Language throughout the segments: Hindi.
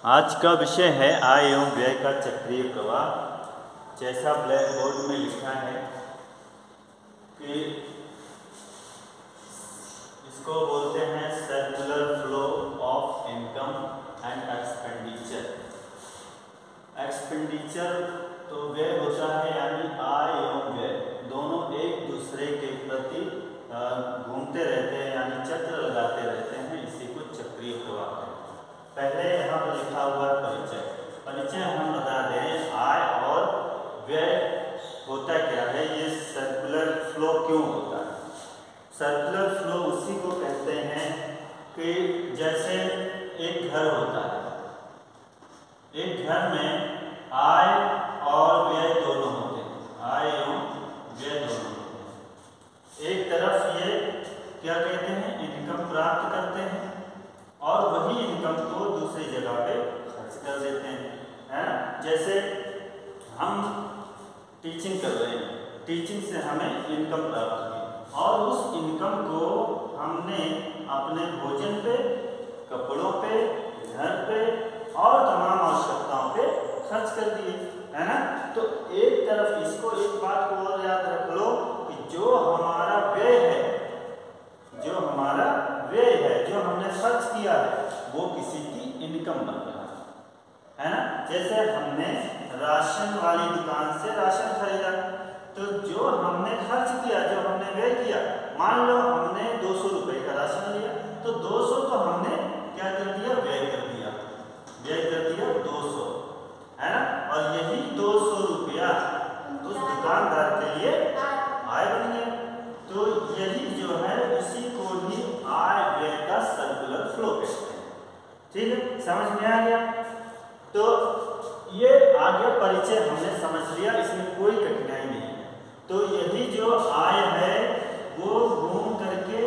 आज का विषय है आय एवं व्यय का चक्रीय प्रवाह। जैसा ब्लैक बोर्ड में लिखा है कि इसको बोलते हैं circular flow of income and expenditure. Expenditure तो व्यय होता है, यानी आय एवं व्यय दोनों एक दूसरे के प्रति घूमते रहते हैं, यानी चक्र लगाते रहते हैं। इसी को चक्रीय प्रवाह कहते हैं। पहले यहाँ पर लिखा हुआ परिचय हम बता दें, आय और व्यय होता क्या है, ये सर्कुलर फ्लो क्यों होता है। सर्कुलर फ्लो उसी को कहते हैं कि जैसे एक घर होता है, एक घर में आय और व्यय दोनों होते हैं, आय एवं व्यय दोनों होते हैं। एक तरफ ये क्या कहते हैं, इनकम प्राप्त करते हैं और वही इनकम को दूसरी जगह पे खर्च कर देते हैं, है ना। जैसे हम टीचिंग कर रहे हैं, टीचिंग से हमें इनकम प्राप्त हुई और उस इनकम को हमने अपने भोजन पे, कपड़ों पे, घर पे और तमाम आवश्यकताओं पे खर्च कर दिए, है ना। तो एक तरफ इसको, एक बात को और याद रख लो कि जो हमारा व्यय है, जो हमारा व्यय है, जो हमने खर्च किया है, वो किसी की इनकम बन रहा है ना। जैसे हमने राशन वाली दुकान से राशन खरीदा, तो जो हमने खर्च किया, जो हमने व्यय किया, मान लो हमने 200 रुपए का राशन लिया, तो 200 तो हमने क्या कर दिया, व्यय कर दिया, 200, है ना। और यही 200 रुपया उस दुकानदार के लिए आय बन गया। तो यही जो है, इसी को ही आय व्यय का सर्कुलर फ्लो कहते हैं। ठीक है, समझ में आ गया। तो ये आगे परिचय हमने समझ लिया, इसमें कोई कठिनाई नहीं है। तो यही जो आय है वो घूम करके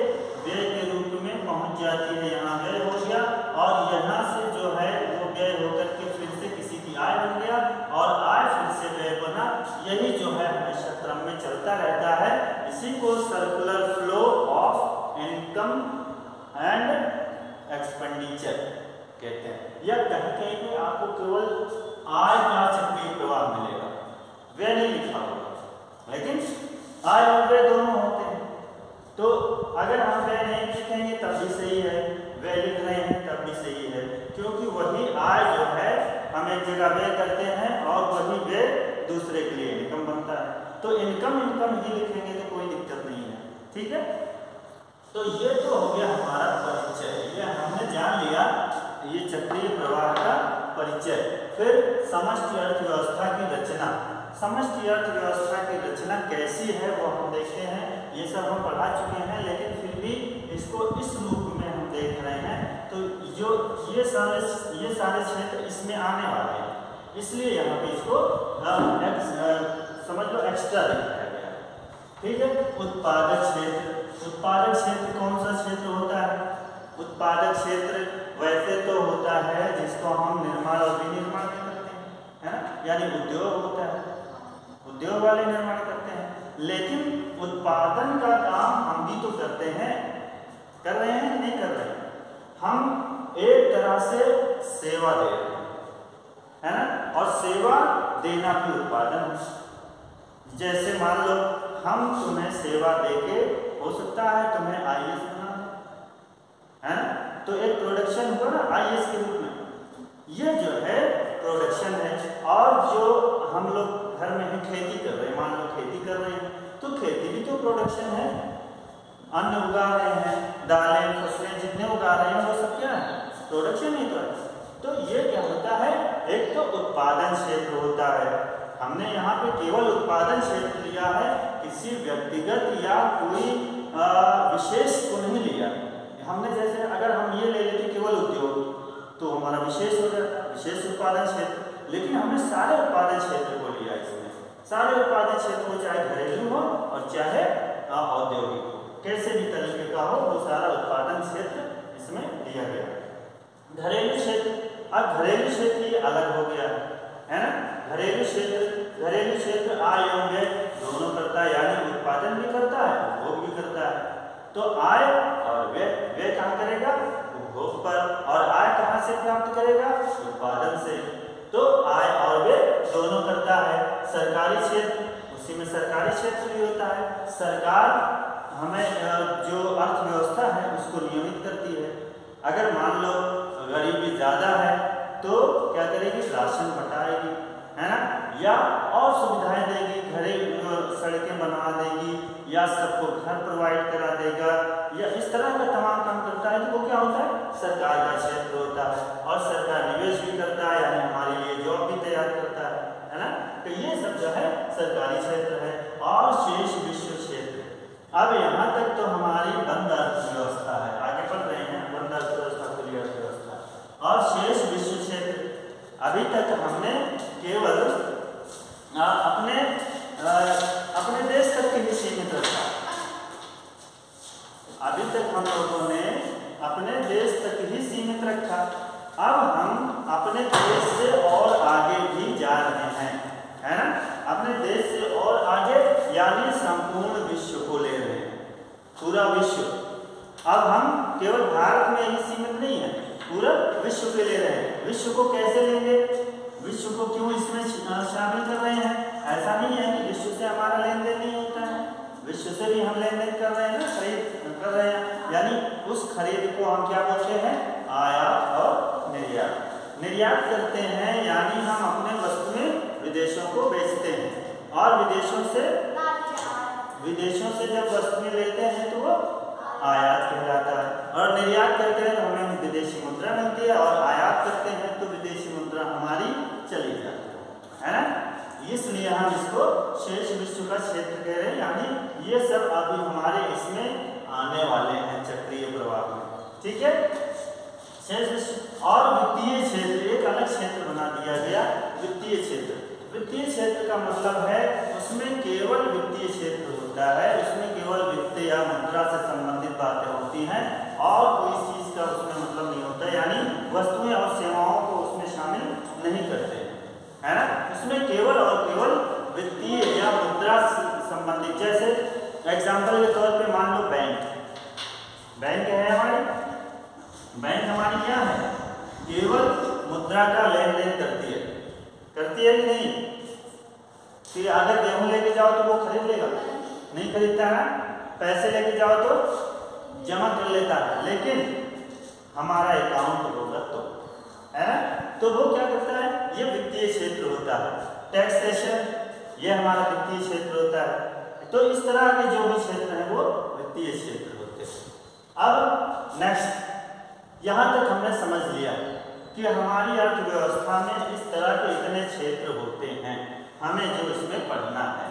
व्यय के रूप में पहुंच जाती है, यहाँ व्यय हो गया और यहाँ से जो है वो व्यय होकर के फिर से किसी की आय बन गया और आय फिर से व्यय बना। यही जो है हमेशा क्रम में चलता रहता है। इसी को circular flow of income and expenditure कहते हैं। या कहीं पे आपको केवल आय का चक्रीय प्रवाह मिलेगा, व्यय नहीं लिखा होगा, लेकिन आय और व्यय दोनों होते हैं। तो अगर हम व्यय नहीं लिखेंगे तब भी सही है, व्यय लिख रहे हैं तब भी सही है, क्योंकि वही आय जो है हम एक जगह व्यय करते हैं और वही व्यय दूसरे के लिए इनकम बनता है। तो इनकम ही लिखेंगे तो कोई दिक्कत नहीं है, ठीक है। तो ये तो हो गया हमारा परिचय, ये हमने जान लिया, ये चक्रीय प्रवाह का परिचय। फिर समष्टि अर्थव्यवस्था की रचना। समष्टि अर्थव्यवस्था की रचना कैसी है वो हम देखते हैं। ये सब हम पढ़ा चुके हैं, लेकिन फिर भी इसको इस रूप में हम देख रहे हैं। तो जो ये सारे क्षेत्र इसमें आने वाले हैं, इसलिए यहाँ पे इसको समझ लो एक्स्ट्रा दिखाया गया, ठीक है। उत्पादक क्षेत्र। उत्पादक क्षेत्र कौन सा क्षेत्र होता है? उत्पादक क्षेत्र वैसे तो होता है जिसको हम निर्माण और विनिर्माण भी करते हैं, है ना, यानी उद्योग होता है, उद्योग वाले निर्माण करते हैं। लेकिन उत्पादन का काम हम भी तो करते हैं, कर रहे हैं नहीं कर रहे हैं, हम एक तरह से सेवा दे रहे हैं, है ना। और सेवा देना भी उत्पादन है। जैसे मान लो हम तुम्हें सेवा देके, हो सकता है तुम्हें आईएएस बना दे, है ना, तो एक प्रोडक्शन हुआ ना आईएएस के रूप में। ये जो है प्रोडक्शन है। और जो हम लोग घर में ही खेती कर रहे हैं, मान लो खेती कर रहे हैं, तो खेती भी तो प्रोडक्शन है। अन्न उगा रहे हैं, दालें, फसलें जितने उगा रहे हैं वो सब क्या है, प्रोडक्शन ही तो है। तो ये क्या होता है, एक तो उत्पादन क्षेत्र होता है। हमने यहाँ पे केवल उत्पादन क्षेत्र लिया है, किसी व्यक्तिगत या कोई विशेष को नहीं लिया हमने। जैसे अगर हम ये ले लेते केवल उद्योग, तो हमारा विशेष हो जाता, विशेष उत्पादन क्षेत्र। लेकिन हमने सारे उत्पादन क्षेत्र को लिया इसमें, सारे उत्पादन क्षेत्र को, चाहे घरेलू हो और चाहे औद्योगिक हो, कैसे भी तरीके का हो, वो सारा उत्पादन क्षेत्र इसमें लिया गया। घरेलू क्षेत्र, अब घरेलू क्षेत्र ये अलग हो गया, है ना। घरेलू क्षेत्र आय एवं व्यय दोनों करता है, यानी उत्पादन भी करता है, उपभोग भी करता है। तो आय और व्यय कहाँ करेगा, उपभोग पर, और आय कहाँ से प्राप्त करेगा? उत्पादन से। तो आय और व्यय दोनों करता है। सरकारी क्षेत्र, उसी में सरकारी क्षेत्र भी होता है। सरकार हमें जो अर्थव्यवस्था है उसको नियमित करती है। अगर मान लो गरीबी ज़्यादा है तो क्या करेगी? राशन बंटाएगी, है ना, या और सुविधाएं देगी, घरेलू सड़कें बनवा देगी, या सबको घर प्रोवाइड करा देगा, या इस तरह का तमाम काम करता है। तो वो क्या होता है? सरकार का क्षेत्र होता है। और सरकार निवेश भी करता है, यानी हमारे लिए जॉब भी तैयार करता है ना। तो ये सब जो है सरकारी क्षेत्र है। और शेष विश्व क्षेत्र, अब यहाँ तक तो हमारी बंद अर्थव्यवस्था है, आगे बढ़ रहे हैं, बंद अर्थव्यवस्था, खुली अर्थव्यवस्था। और शेष विश्व क्षेत्र, अभी तक हमने केवल अपने देश तक के ही सीमित रखा। अभी तक हम लोगों ने अपने देश तक ही सीमित रखा। अब हम अपने देश से और आगे भी जा रहे हैं, है ना, अपने देश से और आगे, यानी संपूर्ण विश्व को ले रहे हैं, पूरा विश्व। अब हम केवल भारत में ही सीमित नहीं है, पूरा विश्व के ले रहे हैं। विश्व को कैसे लेंगे? विश्व को क्यों इसमें शामिल कर रहे हैं? ऐसा नहीं है कि विश्व से हमारा लेन देन नहीं होता है, विश्व से भी हम लेन देन कर रहे हैं ना, खरीद कर रहे हैं। यानी उस खरीद को हम क्या बोलते हैं? आयात और निर्यात। निर्यात करते हैं यानी हम अपने वस्तुएं विदेशों को बेचते हैं, और विदेशों से जब वस्तुएं लेते हैं तो वो आयात कहलाता है। और निर्यात करते हैं तो हमें विदेशी मुद्रा मिलती है, और आयात करते हैं तो विदेशी मुद्रा हमारी चली जाती है ना। इसलिए हम इसको शेष विश्व का क्षेत्र कह रहे हैं, यानी ये सब अभी हमारे इसमें आने वाले हैं चक्रीय प्रवाह में, ठीक है। शेष विश्व और वित्तीय क्षेत्र, एक अलग क्षेत्र बना दिया गया, वित्तीय क्षेत्र। वित्तीय क्षेत्र का मतलब है उसमें केवल वित्तीय क्षेत्र होता है, उसमें केवल वित्त या मुद्रा से संबंधित बातें होती हैं, और कोई चीज का उसमें मतलब नहीं होता, यानी वस्तुएं और सेवाओं को उसमें शामिल नहीं करते, है ना। उसमें केवल और केवल वित्तीय या मुद्रा से संबंधित, जैसे एग्जाम्पल के तौर पे मान लो बैंक है हमारी, बैंक हमारी क्या है? केवल मुद्रा का लेन देन करती है कि नहीं? फिर अगर गेहूं लेके जाओ तो वो खरीद लेगा? नहीं खरीदता है। पैसे लेके जाओ तो जमा कर लेता है, लेकिन हमारा अकाउंट होगा तो, है ना, तो वो क्या करता है? ये वित्तीय क्षेत्र होता है। टैक्सेशन, ये हमारा वित्तीय क्षेत्र होता है। तो इस तरह के जो भी क्षेत्र हैं वो वित्तीय क्षेत्र होते हैं। अब नेक्स्ट, यहाँ तक हमने समझ लिया कि हमारी अर्थव्यवस्था में इस तरह के इतने क्षेत्र होते हैं, हमें जो इसमें पढ़ना है,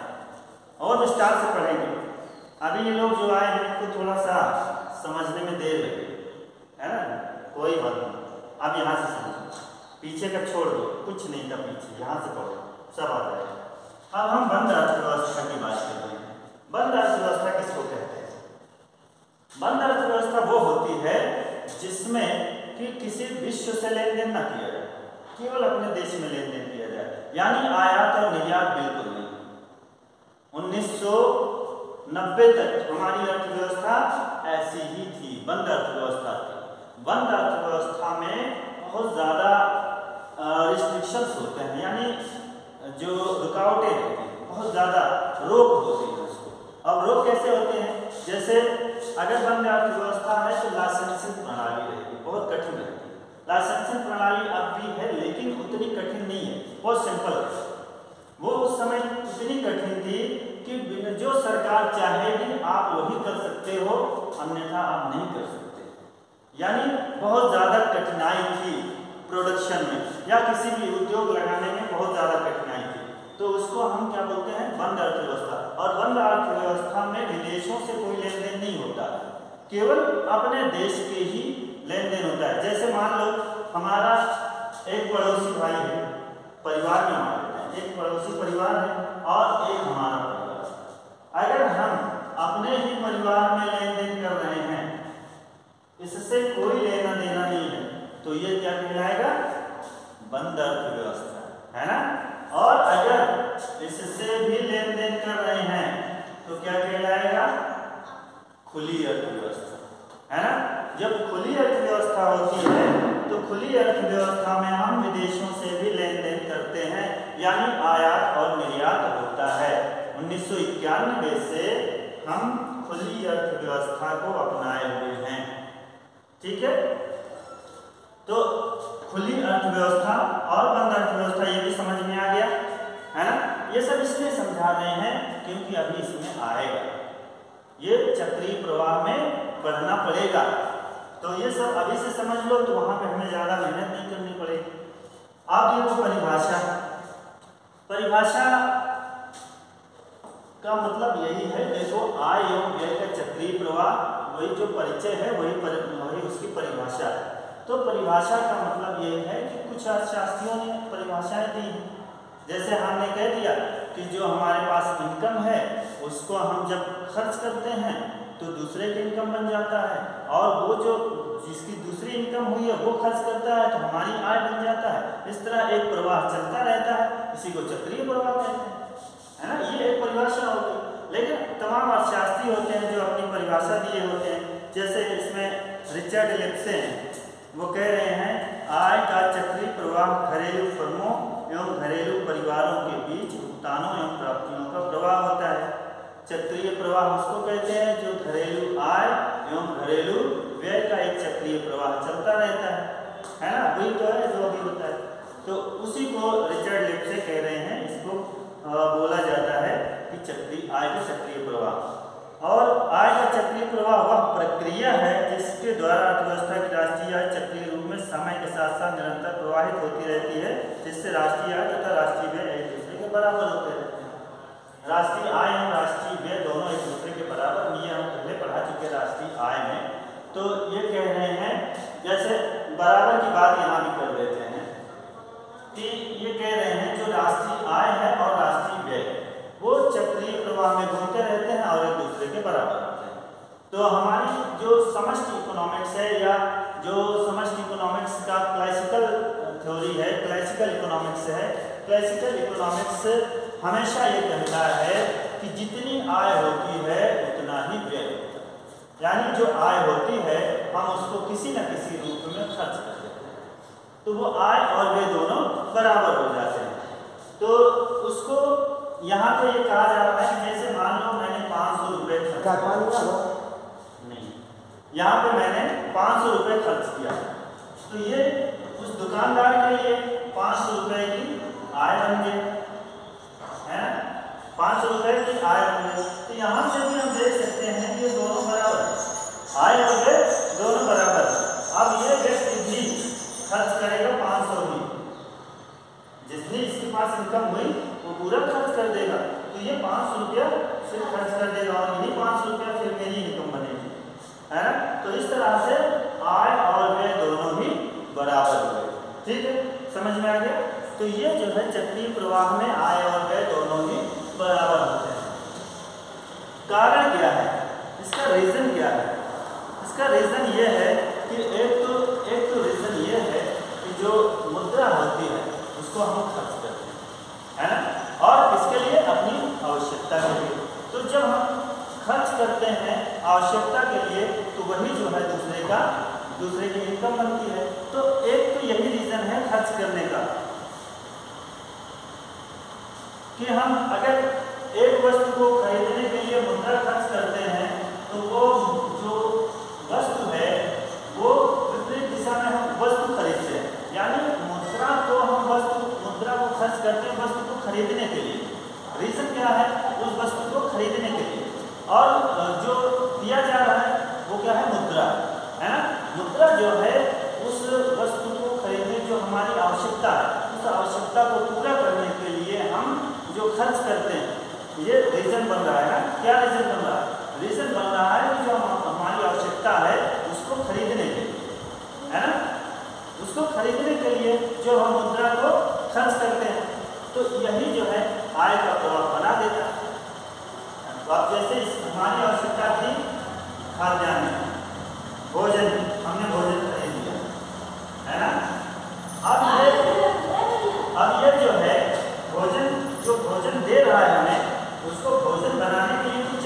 और विस्तार से पढ़ेंगे। अभी ये लोग जो आए हैं इनको थोड़ा सा समझने में देर लगे, है ना, कोई बात नहीं। अब यहाँ से समझो, पीछे का छोड़ दो, कुछ नहीं था पीछे, यहाँ से पढ़ो, सब आ जाएगा। अब हम बंद अर्थव्यवस्था की बात कर रहे हैं। बंद अर्थव्यवस्था किसको कहते हैं? बंद अर्थव्यवस्था वो होती है जिसमें कि किसी विश्व से लेन देन ना किया जाए, केवल अपने देश में लेन देन किया जाए, यानी आयात और निर्यात बिल्कुल नहीं। 1990 तक हमारी अर्थव्यवस्था ऐसी ही थी, बंद अर्थव्यवस्था थी। बंद अर्थव्यवस्था में बहुत ज़्यादा रिस्ट्रिक्शंस होते हैं, यानी जो रुकावटें होती हैं, बहुत ज़्यादा रोक होती है उसको। अब रोक कैसे होते हैं? जैसे अगर बंद अर्थव्यवस्था है तो लाइसेंसिंग प्रणाली रहेगी, बहुत कठिन रहती है। लाइसेंसिंग प्रणाली अब भी है, लेकिन उतनी कठिन नहीं है, बहुत सिंपल है। वो उस समय इतनी कठिन थी कि जो सरकार चाहेगी आप वही कर सकते हो, अन्यथा आप नहीं कर सकते। यानी बहुत ज़्यादा कठिनाई थी प्रोडक्शन में, या किसी भी उद्योग लगाने में बहुत ज़्यादा कठिनाई थी। तो उसको हम क्या बोलते हैं? बंद अर्थव्यवस्था। और बंद अर्थव्यवस्था में विदेशों से कोई लेन देन नहीं होता, केवल अपने देश के ही लेन देन होता है। जैसे मान लो हमारा एक पड़ोसी भाई है, परिवार में हमारे एक पड़ोसी परिवार है और एक हमारा परिवार। अगर हम अपने ही परिवार में लेन देन कर रहे हैं, इससे कोई लेना देना नहीं है, तो ये क्या कहलाएगा? बंद अर्थव्यवस्था, है ना। और अगर इससे भी लेन देन कर रहे हैं तो क्या कहलाएगा? खुली अर्थव्यवस्था, है ना। जब खुली अर्थव्यवस्था होती है तो खुली अर्थव्यवस्था में हम विदेशों से भी लेन देन करते हैं, यानी आयात और निर्यात होता है। 1991 से हम खुली अर्थव्यवस्था को अपनाए हुए हैं। ठीक है, तो खुली अर्थव्यवस्था और बंद अर्थव्यवस्था ये भी समझ में आ गया है ना। ये सब इसलिए समझा रहे हैं क्योंकि अभी इसमें आएगा, ये चक्रीय प्रवाह में पढ़ना पड़ेगा, तो ये सब अभी से समझ लो तो वहां पे हमें ज्यादा मेहनत नहीं करनी पड़ेगी। अब देखो परिभाषा, परिभाषा का मतलब यही है, देखो आय एवं व्यय का चक्रीय प्रवाह, वही जो परिचय है वही उसकी परिभाषा है। तो परिभाषा का मतलब यही है कि कुछ अर्थशास्त्रियों ने परिभाषाएं दी, जैसे हमने कह दिया कि जो हमारे पास इनकम है उसको हम जब खर्च करते हैं तो दूसरे की इनकम बन जाता है, और वो जो जिसकी दूसरी इनकम हुई है वो खर्च करता है तो हमारी आय बन जाता है। इस तरह एक प्रवाह चलता रहता है, इसी को चक्रीय प्रवाह कहते हैं, है ना। ये एक परिभाषा हो गई। लेकिन तमाम अर्थशास्त्री होते हैं जो अपनी परिभाषा दिए होते हैं, जैसे इसमें रिचर्ड लिप्सन वो कह रहे हैं आय का चक्रीय प्रवाह घरेलू फर्मों एवं घरेलू परिवारों के बीच भुगतानों एवं प्राप्तियों का प्रवाह होता है। चक्रीय प्रवाह उसको कहते हैं जो घरेलू आय एवं घरेलू व्यय का एक चक्रीय प्रवाह चलता रहता है ना। वही तो है जो अभी होता है, तो उसी को रिचर्ड लिप्सन कह रहे हैं, इसको बोला जाता है कि चक्रीय आय का चक्रीय प्रवाह। और आय का चक्रीय प्रवाह वह प्रक्रिया है जिसके द्वारा अर्थव्यवस्था की राष्ट्रीय आय चक्रीय रूप में समय के साथ साथ निरंतर प्रवाहित होती रहती है, जिससे राष्ट्रीय आय तथा राष्ट्रीय व्यय एक दूसरे के बराबर होते रहते हैं। राष्ट्रीय आय और राष्ट्रीय व्यय दोनों एक दूसरे के बराबर, ये हम पहले पढ़ा चुके राष्ट्रीय आय में। तो ये कह रहे हैं, जैसे बराबर की बात यहाँ भी कर देते हैं कि ये कह रहे हैं जो राष्ट्रीय आय है और राष्ट्रीय व्यय वो चक्रीय प्रवाह में घूमते रहते हैं और एक दूसरे के बराबर होते हैं। तो हमारी जो समष्टि इकोनॉमिक्स है, या जो समष्टि इकोनॉमिक्स का क्लासिकल थ्योरी है, क्लासिकल इकोनॉमिक्स है, क्लासिकल इकोनॉमिक्स हमेशा ये कहता है कि जितनी आय होती है उतना ही व्यय होता है, यानी जो आय होती है हम उसको किसी न किसी रूप में खर्च कर देते हैं, तो वो आय और व्यय दोनों बराबर हो जाते हैं। तो उसको यहाँ पे ये कहा जा रहा है कि जैसे मान लो मैंने 500 रुपये नहीं, यहाँ पे मैंने 500 रुपये खर्च किया, तो ये उस दुकानदार के लिए 500 रुपये की आय बन गई है, 500 रुपये की आय बन गई। तो यहाँ से भी हम देख सकते हैं कि ये दोनों बराबर, आय और व्यय दोनों बराबर। अब ये व्यक्ति भी खर्च करेगा 500 ही, जितनी इसके पास इनकम हुई वो पूरा खर्च कर देगा, तो ये 500 रुपया फिर खर्च कर देगा और यही 500 रुपया फिर मेरी इनकम बनेगी, है ना। तो इस तरह से आय और व्यय दोनों ही बराबर हो गए। ठीक है, समझ में आ गया। तो ये जो है चक्रीय प्रवाह में आय और व्यय दोनों ही बराबर होते हैं। कारण क्या है इसका, रीजन क्या है इसका? रीजन ये है कि एक तो रीजन ये है कि जो मुद्रा होती है उसको हम खर्च करते हैं, है ना, और इसके लिए अपनी आवश्यकता के लिए। तो जब हम खर्च करते हैं आवश्यकता के लिए तो वही जो है दूसरे की इनकम बनती है। तो एक तो यही रीजन है खर्च करने का कि हम अगर एक वस्तु को खरीदने के लिए मुद्रा खर्च करते हैं तो वो जो वस्तु है वो विपरीत दिशा में हम वस्तु खरीदते हैं, यानी मुद्रा को खर्च करते हैं वस्तु को खरीदने के लिए। रीजन क्या है? उस वस्तु को खरीदने के लिए, और जो दिया जा रहा है वो क्या है? मुद्रा, है ना। मुद्रा जो है उस वस्तु को खरीदने जो हमारी आवश्यकता है, उस आवश्यकता को पूरा करने के लिए हम जो खर्च करते हैं, ये रीजन बन रहा है ना। क्या रीजन बन रहा है? रीजन बन रहा है कि जो हमारी आवश्यकता है उसको खरीदने के लिए, है ना, उसको खरीदने के लिए जो हम मुद्रा को खर्च करते हैं, तो यही जो है आय का प्रवाह बना देता है। तो अब जैसे हमारी आवश्यकता थी खाद्यान्न, भोजन, हमने भोजन खरीद लिया, है ना। अब ये जो है भोजन, जो भोजन दे रहा है हमें, उसको भोजन बनाने के लिए भी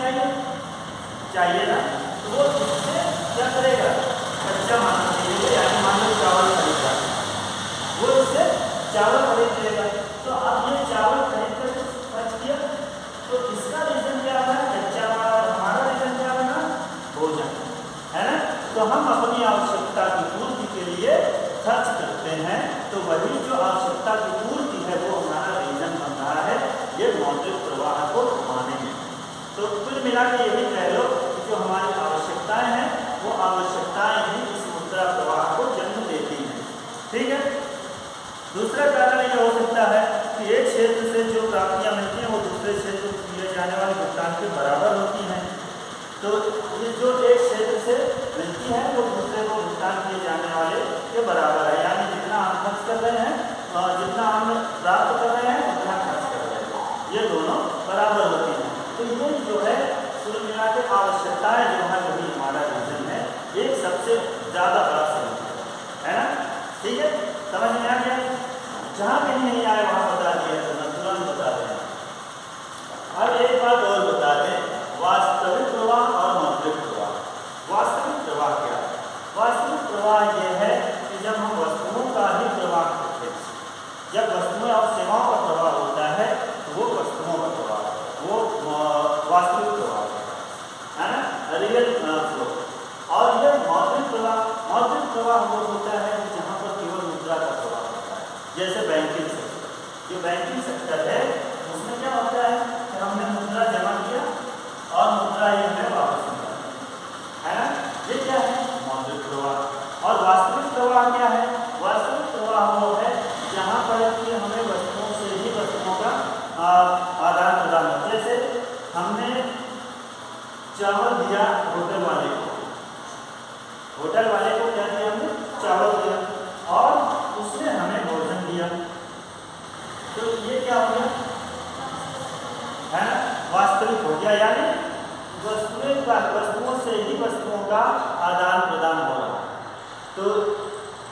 चाहिए ना। तो वो इससे क्या करेगा? चावल खरीद लेगा। तो अब ये चावल खरीद कर खर्च किया, तो इसका रीजन क्या है? कच्चा माल। हमारा रीजन क्या है? भोजन, है ना। तो हम अपनी आवश्यकता की पूर्ति के लिए खर्च करते हैं, तो वही जो आवश्यकता की पूर्ति है वो हमारा रीजन बन रहा है ये मौद्रिक प्रवाह को घुमाने में। तो कुल मिला के यही कह लो कि जो हमारी आवश्यकताएं हैं वो आवश्यकताएं ही इस मुद्रा प्रवाह को जन्म देती हैं। ठीक है। दूसरा कारण यह हो सकता है कि एक क्षेत्र से जो प्राप्तियां मिलती हैं वो दूसरे क्षेत्र को किए जाने वाले भुगतान के बराबर होती हैं। तो ये जो एक क्षेत्र से मिलती है वो दूसरे को भुगतान किए जाने वाले के बराबर है, यानी जितना हम खर्च कर रहे हैं और जितना हम प्राप्त कर रहे हैं उतना खर्च कर रहे हैं, ये दोनों बराबर होती हैं। तो ये जो है कुल मिला के आवश्यकताएं जो है वही हमारा रीजन है, एक सबसे ज़्यादा बड़ा समझ है ना। ठीक है, समझ में आ गया? जहाँ कहीं नहीं आए वहाँ बता दिया, तो मैं तुरंत बता दें। अब एक बात और बता दें, वास्तविक प्रवाह और मौद्रिक प्रवाह। वास्तविक प्रवाह क्या है? वास्तविक प्रवाह यह है कि जब हम वस्तुओं का ही प्रवाह करते हैं, जब वस्तुएं और सेवाओं का प्रवाह होता है तो वो वस्तुओं का प्रवाह, वो वास्तविक प्रवाह है ना, रियल फ्लो। और यह मौद्रिक प्रवाह वो होता है जहाँ पर केवल मुद्रा का प्रवाह होता है, जैसे बैंकिंग सेक्टर। जो बैंकिंग सेक्टर है उसमें क्या होता है कि हमने मुद्रा जमा किया और मुद्रा ये है वापस निकाल, है ना, ये क्या है? मौद्रिक प्रवाह। और वास्तविक प्रवाह क्या है? वास्तविक प्रवाह वो है जहाँ पर कि हमें वस्तुओं से ही वस्तुओं का आदान प्रदान हो। जैसे हमने चावल दिया होटल वाले को, होटल वाले को क्या दिया? हमने चावल दिया और उसने हमें भोजन दिया, तो ये क्या हो गया? है ना, वास्तविक हो गया, यानी वस्तुओं से ही वस्तुओं का आदान प्रदान हो रहा है। तो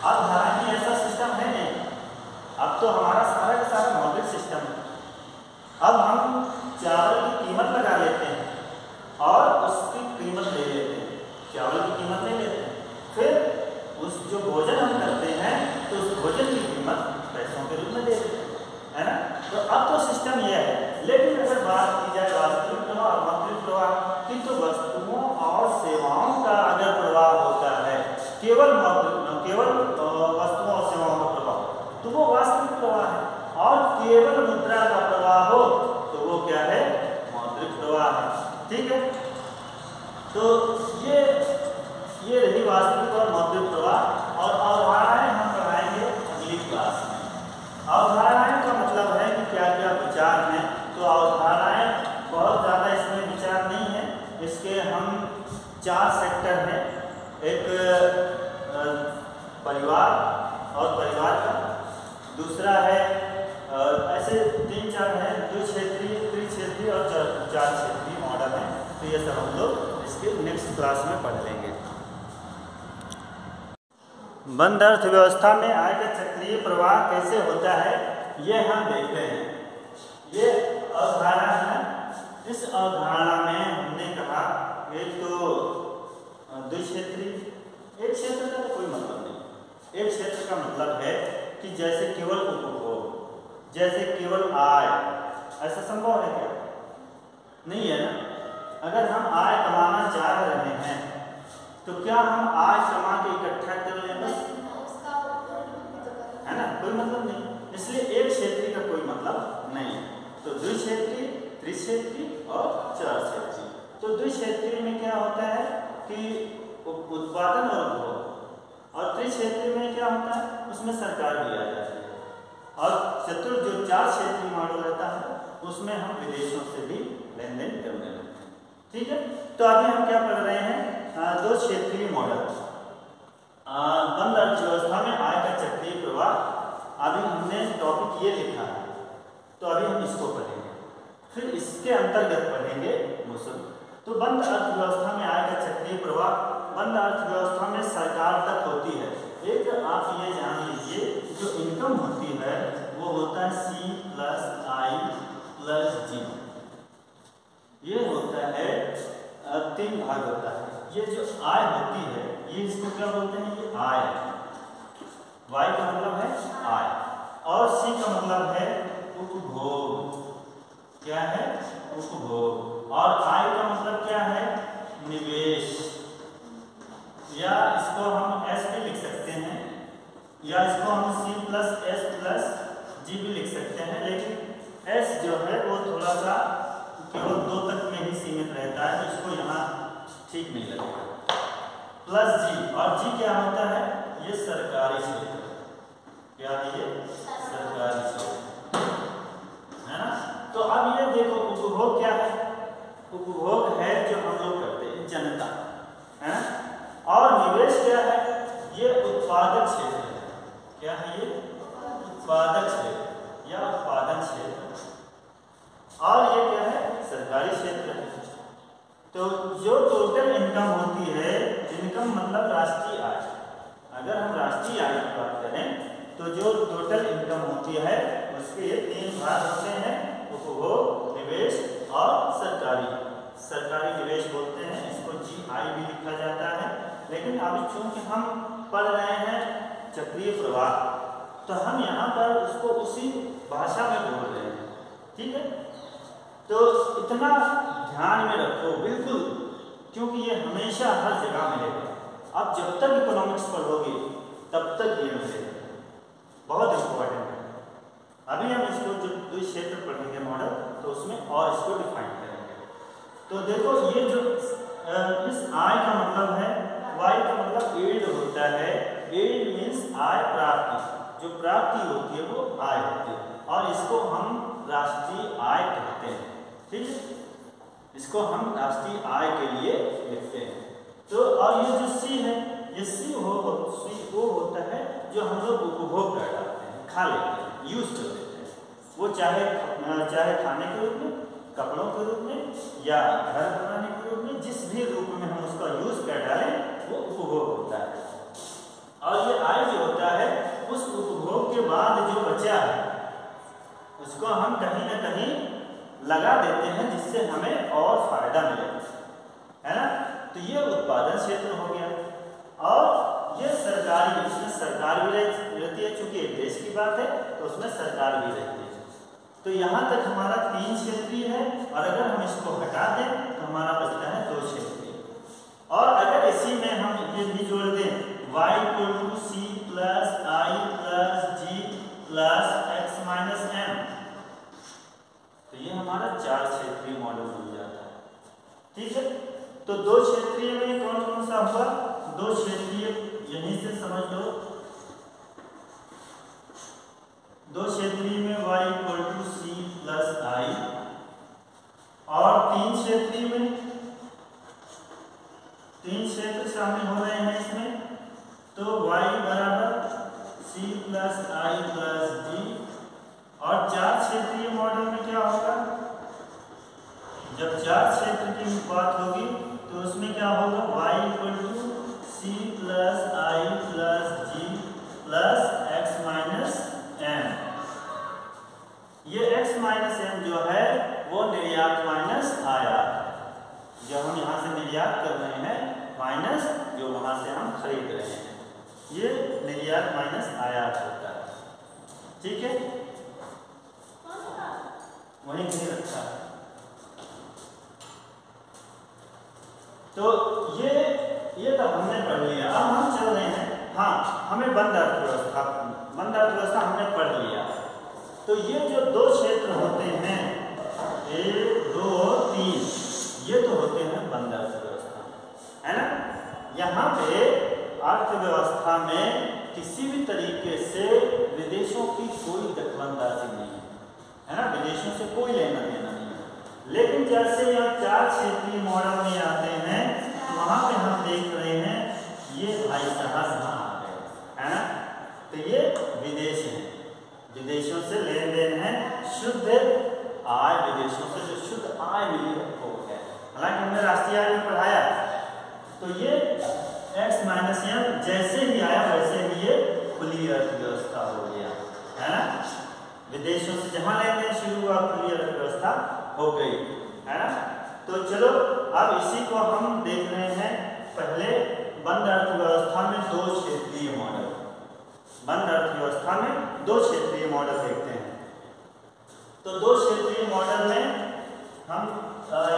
अब हालांकि ऐसा सिस्टम है नहीं, अब तो हमारा सारा का सारा मौद्रिक सिस्टम है। अब हम चावल की कीमत लगा लेते हैं और उसकी कीमत ले लेते हैं, चावल की कीमत ले लेते हैं, फिर उस जो भोजन हम करते हैं तो उस भोजन की कीमत पैसों के रूप में दे देते हैं, है ना। तो अब तो सिस्टम यह है। लेकिन अगर बात की जाए वास्तविक प्रवाह और मौद्रिक प्रवाह की, तो वस्तुओं और सेवाओं का अगर प्रवाह होता है, केवल वस्तुओं और सेवाओं का प्रवाह, तो वो वास्तविक प्रवाह है। और केवल मुद्रा का प्रवाह हो तो वो क्या है? मौद्रिक प्रवाह है। ठीक है, तो ये रही वास्तविक और मौद्रिक प्रवाह। और अवधारणाएं हम पढ़ाएंगे अगली क्लास में। अवधारणाएं का मतलब है कि क्या क्या विचार हैं। तो अवधारणाएं बहुत ज़्यादा इसमें विचार नहीं है, इसके हम 4 सेक्टर हैं। एक परिवार और परिवार का, दूसरा है ऐसे 3-4 हैं, द्विक्षेत्रीय, त्रिक्षेत्रीय और 4 क्षेत्रीय मॉडल हैं। तो ये सब हम लोग इसके नेक्स्ट क्लास में पढ़ लेंगे। बंद अर्थव्यवस्था में आय का चक्रीय प्रवाह कैसे होता है ये हम देखते हैं। ये अवधारणा है। इस अवधारणा में हमने कहा एक तो द्विक्षेत्रीय, एक क्षेत्र का तो कोई मतलब नहीं। एक क्षेत्र का मतलब है कि जैसे केवल उपभोग, जैसे केवल आय, ऐसा संभव है क्या? नहीं है ना। अगर हम आय कमाना चाह रहे हैं तो क्या हम आय कमा के इकट्ठा कर लें बस, है ना, कोई मतलब नहीं। इसलिए एक क्षेत्रीय का कोई मतलब नहीं है। तो द्विक्षेत्रीय, त्रिक्षेत्रीय और 4 क्षेत्रीय। तो द्विक्षेत्रीय में क्या होता है कि उत्पादन और उपभोग, और त्रिक्षेत्रीय में क्या होता है उसमें सरकार भी आ जाती है, और चतुर्थ जो 4 क्षेत्रीय मॉडल रहता है उसमें हम विदेशों से भी लेन देन करने लगते हैं। ठीक है, तो अभी हम क्या पढ़ रहे हैं? 2 क्षेत्रीय मॉडल। बंद अर्थव्यवस्था में आय का चक्रीय प्रवाह। अभी हमने टॉपिक ये लिखा है, तो अभी हम इसको पढ़ेंगे, फिर इसके अंतर्गत पढ़ेंगे मौसम। तो बंद अर्थव्यवस्था में आय का चक्रीय प्रवाह, बंद अर्थव्यवस्था में सरकार तक होती है। एक आप ये जान लीजिए, जो इनकम होती है वो होता है C + I + G। ये होता है 3 भाग होता है। ये जो आय होती है ये इसको क्या बोलते हैं? ये आय, Y का मतलब है आय। और उपभोग। और आय का मतलब क्या है? निवेश, या इसको हम एस भी लिख सकते हैं, या इसको हम सी प्लस एस प्लस जी भी लिख सकते हैं, लेकिन एस जो है वो थोड़ा सा केवल 2 तक में ही सीमित रहता है, तो इसको यहाँ ठीक नहीं लगेगा। प्लस जी, और जी क्या होता है? ये सरकारी क्षेत्र, क्या है ये? सरकारी क्षेत्र, है ना। तो अब ये देखो उपभोग क्या है? उपभोग है जो हम लोग करते हैं, जनता, है ना। और निवेश क्या है? ये उत्पादक क्षेत्र है। क्या है ये? उत्पादक क्षेत्र या उत्पादन क्षेत्र। और ये क्या है? सरकारी क्षेत्र है। तो जो टोटल इनकम होती है, इनकम मतलब राष्ट्रीय आय, अगर हम राष्ट्रीय आय की बात करें तो जो टोटल इनकम होती है उसके ये 3 भाग होते हैं, उपभोग, निवेश और सरकारी निवेश बोलते हैं, इसको जीआई भी लिखा जाता है। लेकिन अब चूंकि हम पढ़ रहे हैं चक्रीय प्रवाह, तो हम यहाँ पर उसको उसी भाषा में बोल रहे हैं, ठीक है। तो इतना ध्यान में रखो बिल्कुल, क्योंकि ये हमेशा हर जगह मिलेगा। अब जब तक इकोनॉमिक्स पढ़ोगे तब तक ये मिलेगा, बहुत इंपॉर्टेंट है। अभी हम इसको जो द्वि क्षेत्र पढ़ेंगे मॉडल, तो उसमें और इसको डिफाइन करेंगे। तो देखो ये जो इस आय का मतलब है, वाई का मतलब यील्ड होता है। यील्ड मीन्स आय प्राप्ति, जो प्राप्ति होती है वो आय होती है, और इसको हम राष्ट्रीय आय कहते हैं, ठीक है। इसको हम राष्ट्रीय आय के लिए लिखते हैं। तो और ये जो सी है, ये सी वो होता है जो हम लोग उपभोग कर डालते हैं, खा लेते हैं, यूज कर लेते हैं। वो चाहे खाने के रूप में, कपड़ों के रूप में, या घर बनाने के रूप में, जिस भी रूप में हम उसका यूज कर डालें वो उपभोग होता है। और ये आय जो होता है, उस उपभोग के बाद जो बचा है उसको हम कहीं ना कहीं लगा देते हैं, जिससे हमें और फायदा मिले, है ना। तो ये उत्पादन क्षेत्र हो गया। और ये सरकारी, इसमें सरकार भी रहती है, चूंकि एक देश की बात है तो उसमें सरकार भी रहती है। तो यहाँ तक हमारा 3 क्षेत्रीय है, और अगर हम इसको हटा दें तो हमारा बचता है 2 क्षेत्रीय। और अगर इसी में हम ये भी जोड़ दें y = c + i + g + x - m, तो ये हमारा 4 क्षेत्रीय मॉडल बन जाता है, ठीक है। तो 2 क्षेत्रीय में कौन कौन सा हुआ? 2 क्षेत्रीय यहीं से समझ लो। 2 क्षेत्रीय में y = c + i, और 3 क्षेत्रीय में 3 क्षेत्र शामिल हो रहे हैं इसमें, तो y = c + i + g। और 4 क्षेत्रीय मॉडल में क्या होगा? जब 4 क्षेत्र की बात होगी तो उसमें क्या होगा? y = c + i + g + x - m। ये x - m जो है वो निर्यात माइनस आयात, जो हम यहाँ से निर्यात कर रहे हैं माइनस जो वहाँ से हम खरीद रहे हैं, ये निर्यात माइनस आयात होता है, ठीक है। वहीं कहीं रखा है। तो ये तो हमने पढ़ लिया। अब हम चल रहे हैं, हाँ, हमें बंद अर्थव्यवस्था हमने पढ़ लिया। तो ये जो 2 क्षेत्र होते हैं, 1 2 3, ये तो होते हैं बंद अर्थव्यवस्था, है ना। यहाँ पे अर्थव्यवस्था में किसी भी तरीके से विदेशों की कोई दखलंदाजी नहीं है ना, विदेशों से कोई लेना देना नहीं है। लेकिन जैसे यहाँ 4 क्षेत्रीय मॉडल में आते हैं, तो वहाँ पे हम देख रहे हैं ये भाई साहब यहाँ आ गए, है ना। तो ये विदेश है, विदेशों से लेन देन है, शुद्ध आय, विदेशों से जो शुद्ध आय मिली है वो है। हालांकि हमने राष्ट्रीय आय में पढ़ाया, तो ये x - m जैसे ही आया वैसे ही ये खुली अर्थव्यवस्था हो गया, है ना। विदेशों से जहां लेन देन शुरू हुआ खुली अर्थव्यवस्था हो गई, है ना। तो चलो अब इसी को हम देख रहे हैं। पहले बंद अर्थव्यवस्था में 2 क्षेत्रीय मॉडल, बंद अर्थव्यवस्था में 2 क्षेत्रीय मॉडल देखते हैं। तो 2 क्षेत्रीय मॉडल में हम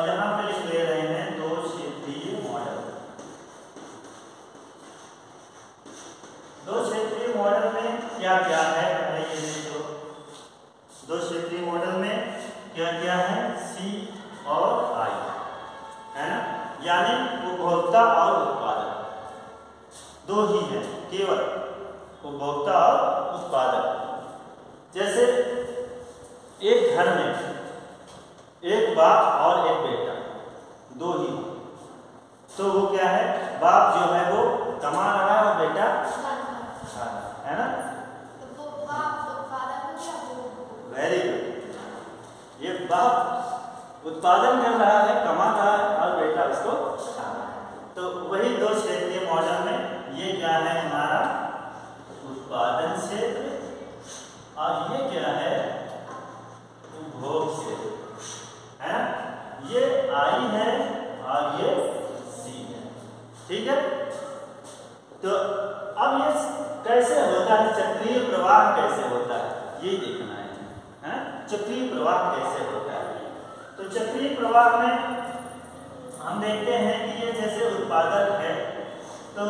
यहाँ पे लिख ले रहे हैं दो क्षेत्रीय मॉडल। दो क्षेत्रीय मॉडल में क्या क्या है पहले ये देखो। दो क्षेत्रीय मॉडल में क्या क्या है, सी और आई, है ना, यानी उपभोक्ता और उत्पादक दो ही है, केवल उपभोक्ता और उत्पादक। जैसे एक घर में एक बाप और एक बेटा दो ही, तो वो क्या है, बाप जो है वो कमा रहा है और बेटा है ना, तो वो बाप उत्पादन हो गया। वेरी गुड, ये बाप उत्पादन कर रहा है, कमा रहा है और बेटा उसको खा रहा है। तो वही दो क्षेत्रीय मॉडल में ये क्या है हमारा उत्पादन क्षेत्र और ये क्या है उपभोग क्षेत्र, है ना, ये आई है और ये सी है, ठीक है। तो अब ये कैसे होता है, चक्रीय प्रवाह कैसे होता है ये देखना है, चक्रीय प्रवाह कैसे होता है। तो चक्रीय प्रवाह में हम देखते हैं कि ये जैसे उत्पादक है, तो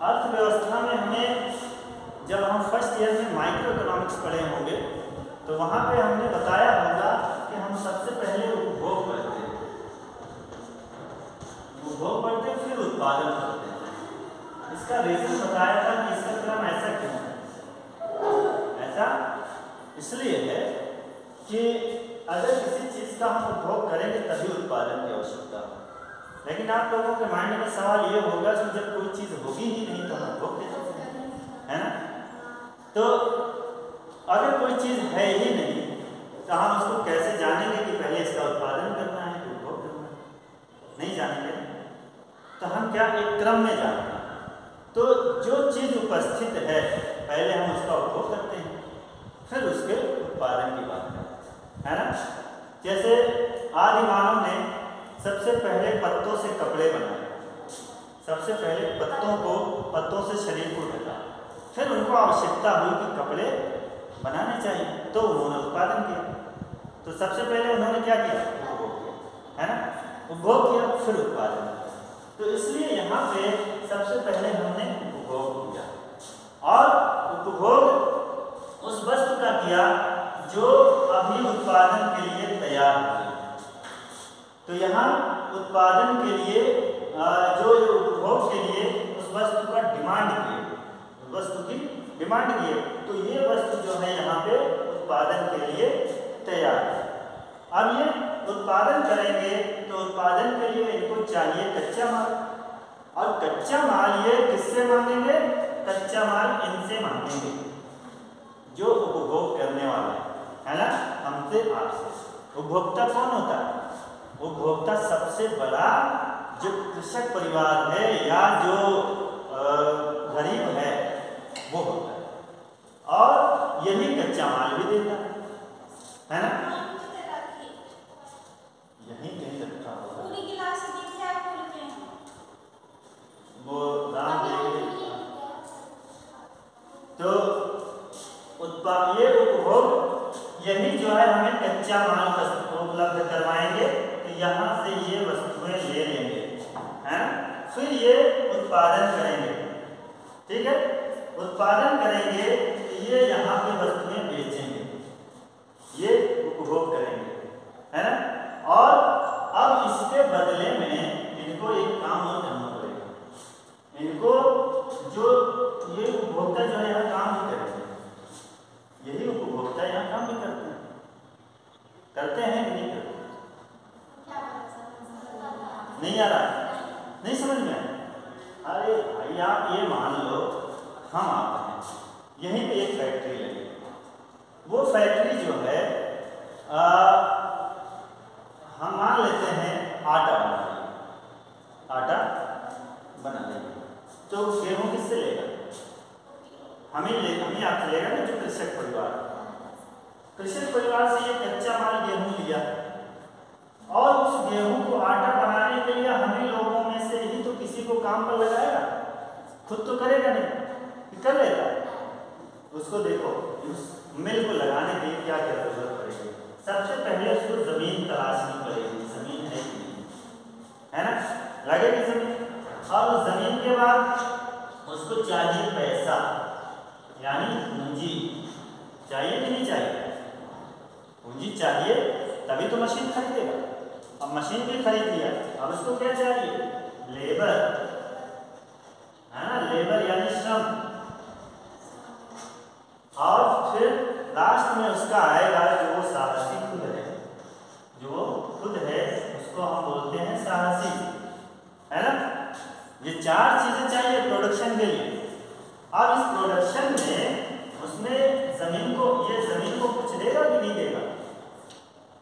अर्थव्यवस्था में हमें जब हम फर्स्ट ईयर में माइक्रो इकोनॉमिक्स पढ़े होंगे तो वहाँ पे हमने बताया होगा कि हम सबसे पहले उपभोग करते हैं, उपभोग करते हैं फिर उत्पादन करते हैं। इसका रीजन बताया था कि इसका क्रम ऐसा क्यों है, ऐसा इसलिए है कि अगर किसी चीज़ का हम उपभोग करेंगे तभी उत्पादन की आवश्यकता हो। लेकिन आप लोगों के माइंड में सवाल ये होगा कि जब कोई चीज़ होगी ही नहीं तो हम उपभोग कैसे करेंगे, है ना। तो अगर कोई चीज़ है ही नहीं तो हम उसको कैसे जानेंगे कि पहले इसका उत्पादन करना है कि उपभोग करना है, नहीं जानेंगे। तो हम क्या एक क्रम में जानते हैं, तो जो चीज़ उपस्थित है पहले हम उसका उपभोग करते हैं फिर उसके उत्पादन की बात करते हैं, है ना। जैसे आदि मानव ने सबसे पहले पत्तों से कपड़े बनाए, सबसे पहले पत्तों से शरीर को ढका, फिर उनको आवश्यकता हुई कि कपड़े बनाने चाहिए तो उन्होंने उत्पादन किया। तो सबसे पहले उन्होंने क्या किया, उपभोग किया, है ना, उपभोग किया फिर उत्पादन किया। तो इसलिए यहाँ पे सबसे पहले हमने उपभोग किया और उपभोग उस वस्तु का किया जो अभी उत्पादन के लिए तैयार है। तो यहाँ उत्पादन के लिए जो उपभोग के लिए उस वस्तु का डिमांड किए, उस वस्तु की डिमांड किए, तो ये वस्तु जो है यहाँ पे उत्पादन के लिए तैयार है। अब ये उत्पादन करेंगे तो उत्पादन के लिए इनको चाहिए कच्चा माल, और कच्चा माल ये किससे मांगेंगे, कच्चा माल इनसे मांगेंगे जो उपभोग करने वाले है ना, हमसे आपसे। उपभोक्ता कौन होता है, उपभोक्ता सबसे बड़ा जो कृषक परिवार है या जो गरीब है वो होता है, और यही कच्चा माल भी देता है ना, यही कहीं रखा होगा वो दाम देंगे। तो ये उपभोग यही जो है हमें कच्चा माल उपलब्ध करवाएंगे, तो यहाँ से ये वस्तुएं ले लेंगे, है ना, फिर ये उत्पादन करेंगे, ठीक है, उत्पादन करेंगे तो ये यहाँ पे वस्तुएं बेचेंगे, ये उपभोग करेंगे, है ना। और अब इसके बदले में इनको एक काम और करना पड़ेगा, इनको जो ये उपभोक्ता जो है यहाँ काम भी करेंगे, यही उपभोक्ता यहाँ काम भी करते हैं कि नहीं करते, नहीं आ रहा, नहीं समझ में। अरे भाई आप ये मान लो हम आते हैं यहीं पे एक फैक्ट्री लगी, वो फैक्ट्री जो है हम मान लेते हैं आटा बना लेंगे, तो गेहूँ किससे लेगा, हमें आपसे लेगा ना, जो कृषक परिवार से ये कच्चा माल गेहूँ लिया और उस गेहूँ को आटा बनाने के लिए हमें लोगों में से ही तो किसी को काम पर लगाएगा, खुद तो करेगा नहीं, कर लेगा। उसको देखो उस मिल को लगाने के लिए क्या क्या जरूरत पड़ेगी, सबसे पहले उसको जमीन तलाशनी पड़ेगी, जमीन है कि नहीं, है ना, लगेगी जमीन। और जमीन के बाद उसको चाहिए पैसा, यानी पूंजी चाहिए कि नहीं चाहिए, पूंजी चाहिए तभी तो मशीन खरीदेगा। अब मशीन भी खरीद लिया, अब उसको क्या चाहिए, लेबर, है ना, लेबर यानी श्रम। और फिर लास्ट में उसका आएगा जो वो साहसी खुद है, जो वो खुद है उसको हम बोलते हैं साहसी, है ना। ये चार चीजें चाहिए प्रोडक्शन के लिए। अब इस प्रोडक्शन में उसने जमीन को, ये जमीन को कुछ देगा कि नहीं देगा,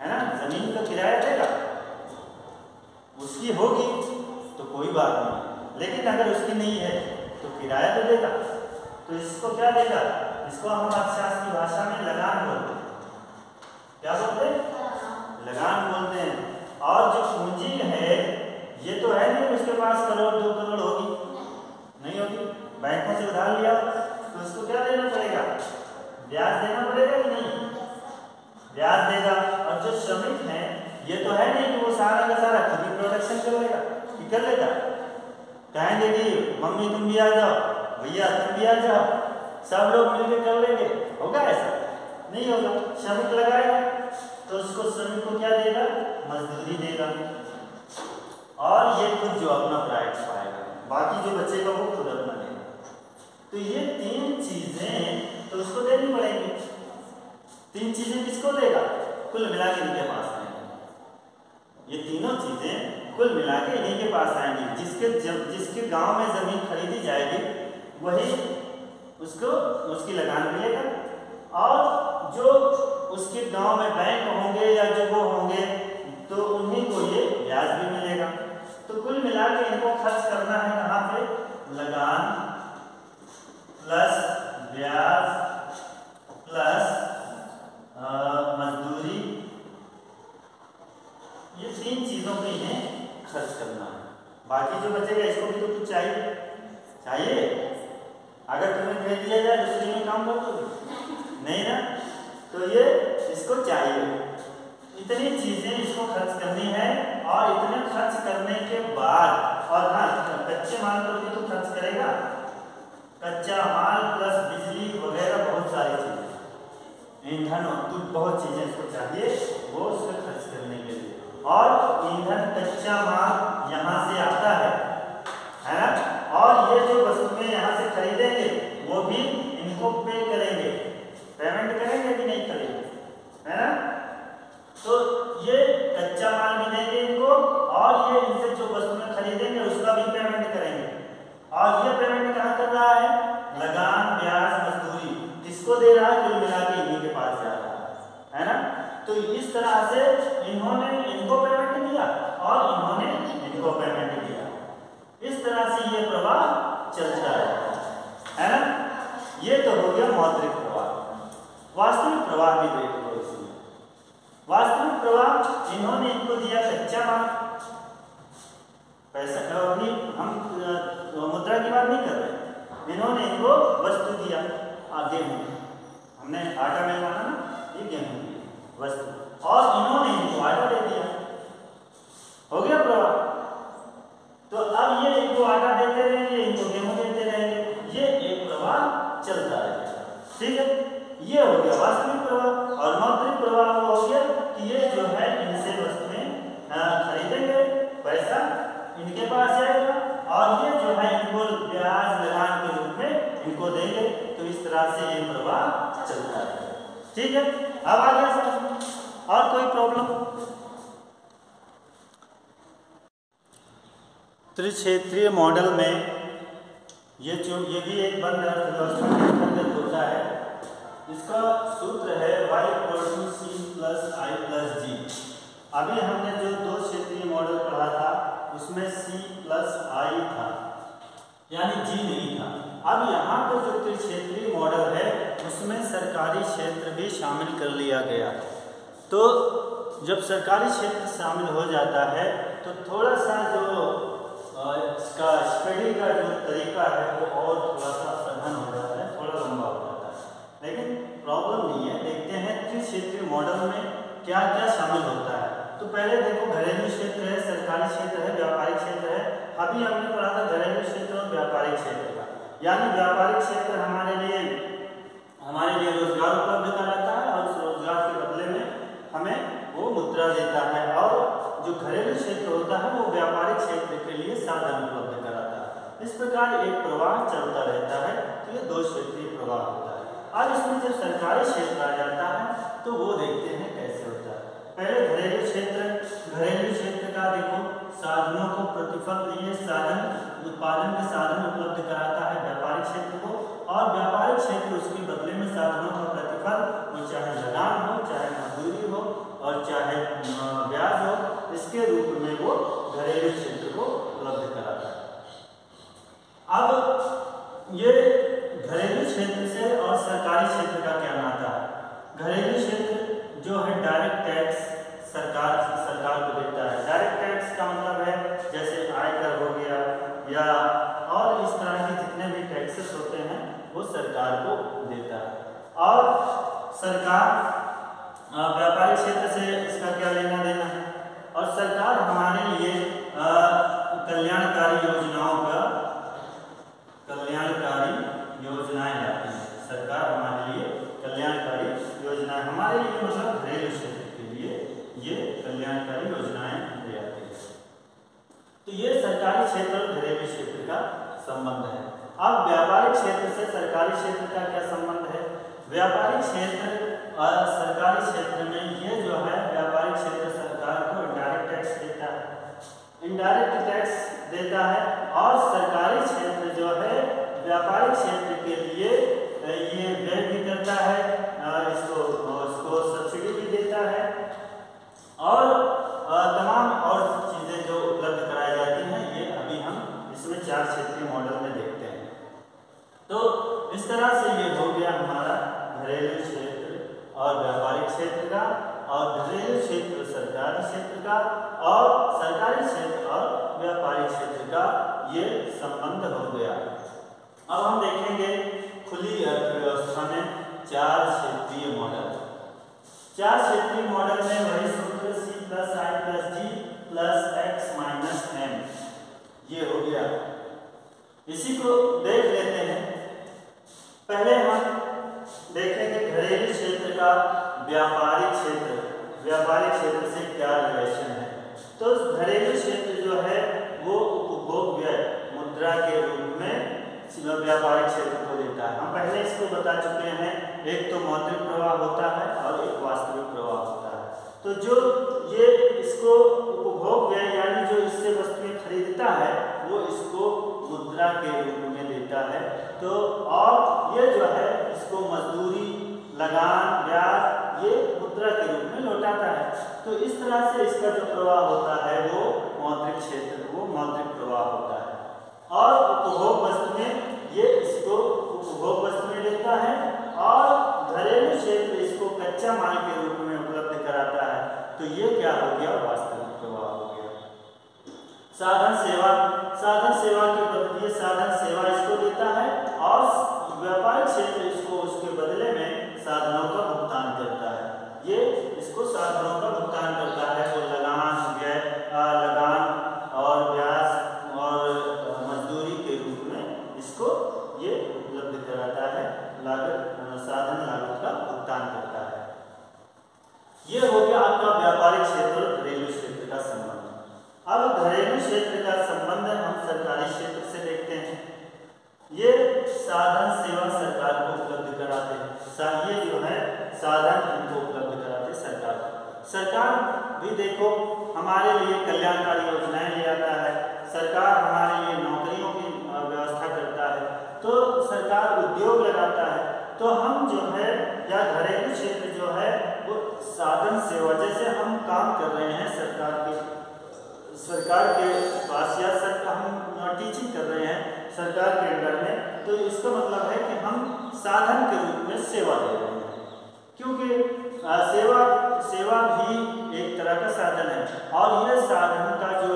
है ना, जमीन का किराया देगा, उसकी होगी तो कोई बात नहीं, लेकिन अगर उसकी नहीं है तो किराया तो देगा। तो इसको क्या देगा, इसको हम अर्थशास्त्र की भाषा में लगान बोलते हैं। क्या बोलते हैं, लगान बोलते हैं। और जो पूंजी है ये तो है नहीं उसके पास करोड़ 2 करोड़ होगी, नहीं होगी, बैंकों से उधार लिया तो उसको क्या देना पड़ेगा, ब्याज देना पड़ेगा कि नहीं, ब्याज देगा। और जो श्रमिक है ये तो है नहीं कि वो सारा का सारा खुद ही प्रोडक्शन कर लेगा, कि कर लेगा, कहेंगे कि मम्मी तुम भी आ जाओ, भैया तुम भी आ जाओ, सब लोग मिलकर कर लेंगे, होगा ऐसा, नहीं होगा। श्रमिक लगाएगा तो उसको श्रमिक को क्या देगा, मजदूरी देगा, और ये खुद जो अपना प्राइस पाएगा, बाकी जो बचेगा वो खुद अपना देगा। तो ये 3 चीजें तो उसको देनी पड़ेगी। 3 चीजें किसको देगा, कुल मिला के इनके पास आएंगी, ये तीनों चीजें कुल मिला के इन्हीं के पास आएंगी। जिसके गांव में जमीन खरीदी जाएगी वही उसको उसकी लगान मिलेगा, और जो उसके गांव में बैंक होंगे या जो वो होंगे तो उन्हीं को ये ब्याज भी मिलेगा। तो कुल मिला के इनको खर्च करना है कहाँ पे, लगान प्लस ब्याज प्लस मजदूरी, ये 3 चीजों पे इन्हें खर्च करना है। बाकी जो बचेगा इसको भी तो कुछ चाहिए। अगर तुम्हें भेज दिया जाए दूसरे में काम कर दोगे, नहीं ना, तो ये इसको चाहिए। इतनी चीजें इसको खर्च करनी है, और इतने खर्च करने के बाद, और हाँ कच्चे माल पर भी तो खर्च करेगा, कच्चा माल प्लस बिजली वगैरह बहुत सारी चीजें, ईंधन, तो बहुत चीजें इसको चाहिए वो उसको खर्च करने के लिए। और ईंधन कच्चा माल यहाँ से आता है ना, और ये जो वस्तुएं यहाँ से खरीदेंगे वो भी इनको पे करेंगे, पेमेंट करेंगे कि नहीं करेंगे, है ना। तो ये कच्चा माल भी देंगे इनको, और ये इनसे जो वस्तुएं खरीदेंगे उसका भी पेमेंट करेंगे। और ये पेमेंट कहाँ कर रहा है, लगान ब्याज मजदूरी किसको दे रहा है, कुल मिला के इन्हीं के पास जा रहा है ना। तो इस तरह से इन्होंने इनको पेमेंट दिया और इन्होंने इनको पेमेंट दिया, इस तरह से ये प्रवाह चलता है ना। ये तो हो गया मौद्रिक प्रवाह। वास्तविक प्रवाह भी देख लो इसमें। वास्तविक प्रवाह, इन्होंने इनको दिया कच्चा माल, पैसा अभी हम मुद्रा की बात नहीं कर रहे, इन्होंने इनको वस्तु दिया, गेहूं, हमने आटा मिलवाना ना, ये गेहूं वस्तु, और इन्होंने इनको आटा दे दिया, हो गया प्रवाह। तो अब ये इनको आटा देते रहेंगे, इनको गेहूं देते रहेंगे, ये एक प्रवाह चलता रहेगा, ठीक है। ये हो गया वास्तविक प्रवाह। और मौद्रिक प्रवाह वो हो गया कि ये जो है इनसे वस्तुएं खरीदेंगे, पैसा इनके पास जाएगा, और ये जो है इनको ब्याज लगान के रूप में इनको देंगे। तो इस तरह से ये प्रवाह चलता है, ठीक है। अब आ गया समझ में, और कोई प्रॉब्लम? त्रिक्षेत्रीय मॉडल में ये भी एक बंद अर्थव्यवस्था के अंतर्गत होता है। इसका सूत्र है y=c+i+g। अभी हमने जो 2 क्षेत्रीय मॉडल पढ़ा था उसमें c+i था, यानी g नहीं था। अब यहाँ पर जो त्रिक्षेत्रीय मॉडल है उसमें सरकारी क्षेत्र भी शामिल कर लिया गया। तो जब सरकारी क्षेत्र शामिल हो जाता है तो थोड़ा सा जो इसका स्टडी का जो तरीका है वो और थोड़ा सा सघन हो जाता है, थोड़ा लंबा हो जाता है, लेकिन प्रॉब्लम नहीं है। देखते हैं त्रिक्षेत्रीय मॉडल में क्या क्या शामिल होता है। तो पहले देखो घरेलू क्षेत्र है, सरकारी क्षेत्र है, व्यापारिक क्षेत्र है। अभी हमने पढ़ा था घरेलू क्षेत्र और व्यापारिक क्षेत्र का, यानी व्यापारिक क्षेत्र हमारे लिए रोजगार उपलब्ध कराता है और उस रोजगार के बदले में हमें वो मुद्रा देता है, और जो घरेलू क्षेत्र होता है वो व्यापारिक क्षेत्र के लिए साधन उपलब्ध कराता है। इस प्रकार एक प्रवाह चलता रहता है, तो ये दो क्षेत्रीय प्रवाह होता है। आज इसमें जब सरकारी क्षेत्र आ जाता है तो वो देखते हैं कैसे होता है। पहले घरेलू क्षेत्र का देखो, साधनों को प्रतिफल लिए साधन उत्पादन के साधन उपलब्ध कराता है व्यापारिक क्षेत्र को, और व्यापारिक क्षेत्र उसके बदले में साधनों का प्रतिफल, वो चाहे लगान हो, चाहे मजदूरी हो और चाहे ब्याज हो, इसके रूप में वो घरेलू क्षेत्र को उपलब्ध कराता है। अब ये घरेलू क्षेत्र से और सरकारी क्षेत्र का क्या नाता है। घरेलू क्षेत्र जो है डायरेक्ट टैक्स सरकार को देता है। डायरेक्ट टैक्स का मतलब है जैसे आयकर हो गया या और इस तरह के जितने भी टैक्सेस होते हैं वो सरकार को देता है। और सरकार व्यापारिक क्षेत्र से इसका क्या लेना देना है, और सरकार हमारे लिए कल्याणकारी योजनाएं लाती है। सरकार हमारे लिए कल्याणकारी योजनाएं, हमारे लिए मतलब घरेलू क्षेत्र के लिए ये कल्याणकारी योजनाएं ले आती है। तो ये सरकारी क्षेत्र और घरेलू क्षेत्र का संबंध है। अब व्यापारिक क्षेत्र से सरकारी क्षेत्र का क्या संबंध है। व्यापारिक क्षेत्र और सरकारी क्षेत्र में ये जो है, व्यापारिक क्षेत्र सरकार को इनडायरेक्ट टैक्स देता है, और सरकारी क्षेत्र जो है व्यापारिक क्षेत्र के लिए ये व्यय भी करता है, इसको सब्सिडी भी देता है, और तमाम और चीजें जो उपलब्ध कराई जाती हैं ये अभी हम इसमें 4 क्षेत्रीय मॉडल में देखते हैं। तो इस तरह से ये हो गया हमारा घरेलू क्षेत्र और व्यापारिक क्षेत्र का, और घरेलू क्षेत्र सरकारी क्षेत्र का, और सरकारी क्षेत्र और व्यापारिक क्षेत्र का ये संबंध हो गया। अब हम देखेंगे खुली अर्थव्यवस्था में 4 क्षेत्रीय मॉडल। 4 क्षेत्रीय मॉडल में वही सूत्र C+I+G+X-M ये हो गया। इसी को देख लेते हैं। पहले हम देखेंगे घरेलू क्षेत्र का व्यापारिक क्षेत्र से क्या रिलेशन है। तो घरेलू क्षेत्र जो है वो उपभोग व्यय मुद्रा के रूप में व्यापारिक क्षेत्र को देता है। हम पहले इसको बता चुके हैं, एक तो मौद्रिक प्रवाह होता है और एक वास्तविक प्रवाह होता है। तो जो ये इसको उपभोग व्यय यानी जो इससे वस्तुएं खरीदता है वो इसको मुद्रा के रूप में देता है। तो और ये जो है इसको मजदूरी, लगान, ब्याज ये मुद्रा के रूप में लौटाता है। तो इस तरह से इसका जो प्रवाह होता है वो मौद्रिक प्रवाह होता है। और उपभोग वस्तु में ये इसको उपभोग वस्तु में देता है, और घरेलू क्षेत्र इसको कच्चा माल के रूप में उपलब्ध कराता है। तो ये क्या हो गया, वास्तविक प्रवाह हो गया। साधन सेवा के बदले साधन सेवा इसको देता है, और व्यापारिक क्षेत्र इसको उसके बदले में साधनों का भुगतान करता है। ये इसको साधनों का भुगतान करता है, वो लगान और ब्याज और मजदूरी के रूप में इसको ये उपलब्ध कराता है, साधन लागत का भुगतान करता है। ये हो गया आपका व्यापारिक क्षेत्र और घरेलू क्षेत्र का संबंध। अब घरेलू क्षेत्र का संबंध हम सरकारी क्षेत्र से देखते हैं। ये साधन सेवा सरकार को उपलब्ध कराते हैं। ये जो है साधन इनको उपलब्ध कराते सरकार भी देखो हमारे लिए कल्याणकारी योजनाएं ले आता है। सरकार हमारे लिए नौकरियों की व्यवस्था करता है। तो सरकार उद्योग लगाता है। तो हम जो है या घरेलू क्षेत्र जो है वो साधन सेवा, जैसे हम काम कर रहे हैं सरकार के पास या हम टीचिंग कर रहे हैं सरकार के अंडर में, तो इसका मतलब है कि हम साधन के रूप में सेवा दे रहे हैं, क्योंकि सेवा भी एक तरह का साधन है। और यह साधन का जो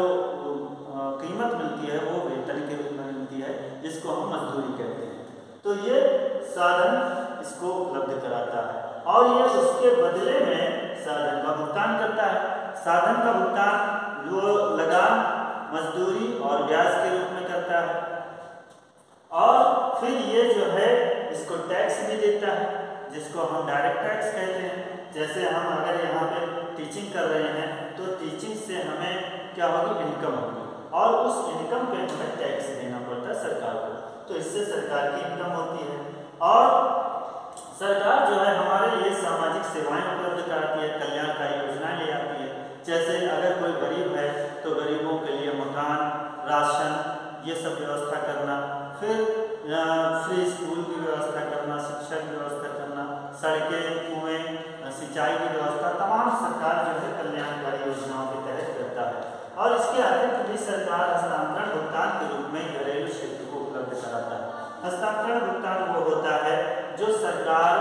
कीमत मिलती है वो वेतन के रूप में मिलती है, जिसको हम मजदूरी कहते हैं। तो ये साधन इसको उपलब्ध कराता है, और ये उसके बदले में साधन का भुगतान करता है। साधन का भुगतान वो लगान, मजदूरी और ब्याज के रूप में करता है। और फिर ये जो है इसको टैक्स भी देता है, जिसको हम डायरेक्ट टैक्स कहते हैं। जैसे हम अगर यहाँ पे टीचिंग कर रहे हैं तो टीचिंग से हमें क्या होगी, इनकम होगी, और उस इनकम पे हमें टैक्स देना पड़ता है सरकार को, तो इससे सरकार की इनकम होती है। और सरकार जो है हमारे लिए सामाजिक सेवाएं उपलब्ध कराती है, कल्याणकारी योजनाएं ले आती है। जैसे अगर कोई गरीब है तो गरीबों के लिए मकान, राशन, ये सब व्यवस्था करना, फिर फ्री स्कूल की व्यवस्था करना, शिक्षा की व्यवस्था करना, सड़कें, कुएं, सिंचाई की व्यवस्था, तमाम सरकार जो है कल्याणकारी योजनाओं के तहत करता है। और इसके अतिरिक्त भी सरकार हस्तांतरण भुगतान के रूप में घरेलू क्षेत्र को उपलब्ध कराता है। हस्तांतरण भुगतान वो होता है जो सरकार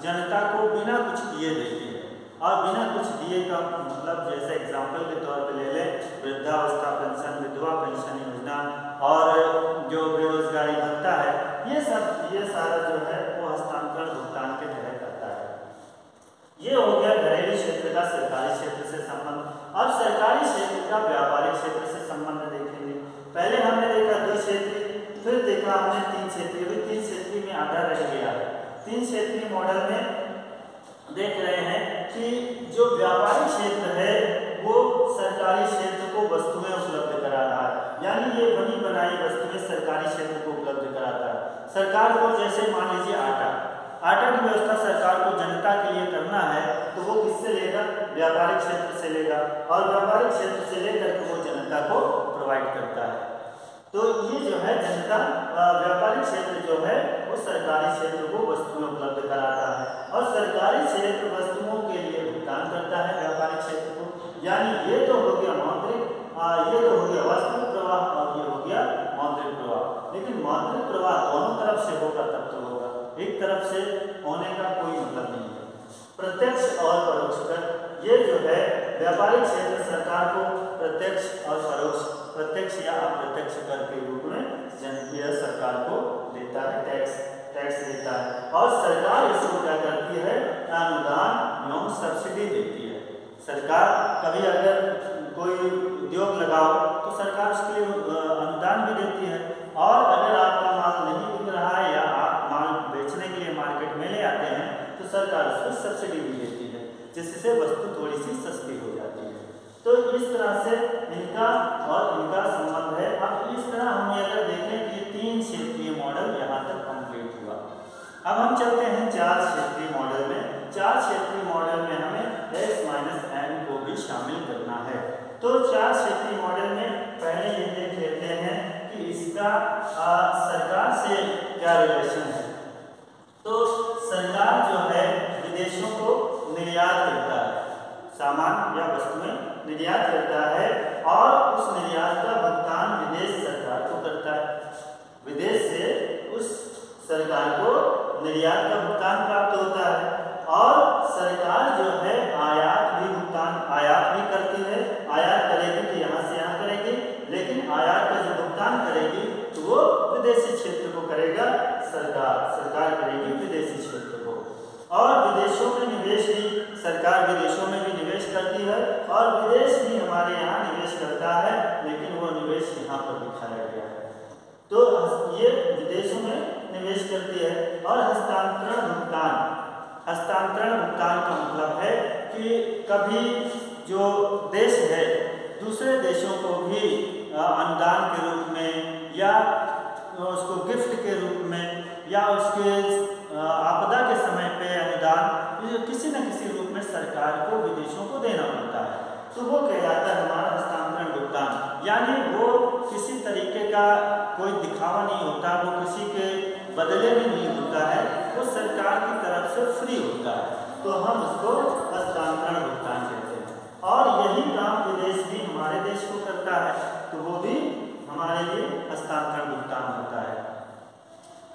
जनता को बिना कुछ दिए देती है, और बिना कुछ दिए का मतलब जैसे एग्जाम्पल के तौर पे ले लें, वृद्धावस्था पेंशन, विधवा पेंशन योजना, और जो बेरोजगारी भत्ता है, ये सारा जो है वो हस्तांतरण भुगतान के तहत आता है। ये हो गया घरेलू क्षेत्र का सरकारी क्षेत्र से संबंध। अब सरकारी क्षेत्र का व्यापारिक क्षेत्र से संबंध देखेंगे। पहले हमने देखा द्विक्षेत्रीय, फिर देखा हमने तीन क्षेत्रीय। भी तीन क्षेत्रीय में आधा रह गया है। तीन क्षेत्रीय मॉडल में देख रहे हैं कि जो व्यापारिक क्षेत्र है वो सरकारी क्षेत्र को वस्तुएं उपलब्ध करा रहा है, यानी ये बनी बनाई वस्तुएं सरकारी क्षेत्र को उपलब्ध कराता है। सरकार को जैसे मान लीजिए आटा की व्यवस्था सरकार को जनता के लिए करना है, तो वो किससे लेगा, व्यापारिक क्षेत्र से लेगा, और व्यापारिक क्षेत्र से लेकर के वो जनता को प्रोवाइड करता है। तो ये जो है जनता, व्यापारिक क्षेत्र जो है वो सरकारी क्षेत्र को वस्तुएं उपलब्ध कराता है, और सरकारी क्षेत्र वस्तुओं के लिए भुगतान करता है व्यापारिक क्षेत्र को। यानी ये तो हो गया मौद्रिक, ये तो हो गया वास्तविक प्रवाह, और ये हो गया मौद्रिक प्रवाह। लेकिन मौद्रिक प्रवाह दोनों तरफ से होगा तब तो होगा, एक तरफ से होने का कोई मतलब नहीं है। प्रत्यक्ष और परोक्ष कर, ये जो है व्यापारिक क्षेत्र सरकार को प्रत्यक्ष और परोक्ष, प्रत्यक्ष या अप्रत्यक्ष कर के रूप में जनता सरकार को देता है, टैक्स देता है। और सरकार इसको क्या करती है, अनुदान एवं सब्सिडी देती है। सरकार कभी अगर कोई उद्योग लगाओ तो सरकार उसके लिए अनुदान भी देती है, और अगर आपका माल नहीं बिक रहा है या आप माल बेचने के लिए मार्केट में ले आते हैं तो सरकार उसको सब्सिडी भी देती है, जिससे वस्तु थोड़ी सी सस्ती हो जाती है। तो इस तरह से इनका और इनका संबंध है। अब इस तरह हम अगर देखें कि तीन क्षेत्रीय मॉडल यहाँ तक कंप्लीट हुआ। अब हम चलते हैं चार क्षेत्रीय मॉडल में। चार क्षेत्रीय मॉडल में हमें x-n को भी शामिल करना है। तो चार क्षेत्रीय मॉडल में पहले ये देख लेते हैं कि इसका सरकार से क्या रिलेशन है। तो सरकार जो है विदेशों को निर्यात करता है, सामान या वस्तुएं निर्यात करता है, और उस निर्यात का भुगतान विदेश सरकार को करता है। विदेश से उस सरकार को निर्यात का भुगतान प्राप्त होता है, और सरकार जो है आयात भी करती है। आयात करेगी तो यहाँ से यहाँ करेगी, लेकिन आयात का जो भुगतान करेगी तो वो विदेशी क्षेत्र को करेगा, सरकार करेगी विदेशी क्षेत्र को। और विदेशों में निवेश भी, सरकार विदेशों में भी निवेश करती है, और विदेश भी हमारे यहाँ निवेश करता है, लेकिन वो निवेश यहाँ पर दिखाया गया है। तो ये विदेशों में निवेश करती है। और हस्तांतरण भुगतान का मतलब है कि कभी जो देश है दूसरे देशों को भी अनुदान के रूप में, या उसको गिफ्ट के रूप में, या उसके आपदा के समय पे अनुदान किसी न किसी रूप में सरकार को विदेशों को देना पड़ता है, तो वो कहलाता है हमारा हस्तांतरण भुगतान। यानी वो किसी तरीके का कोई दिखावा नहीं होता, वो किसी के बदले में नहीं होता है, वो सरकार की तरफ से फ्री होता है, तो हम उसको हस्तांतरण भुगतान कहते हैं। और यही काम विदेश भी हमारे देश को करता है, तो वो भी हमारे लिए हस्तांतरण भुगतान होता है।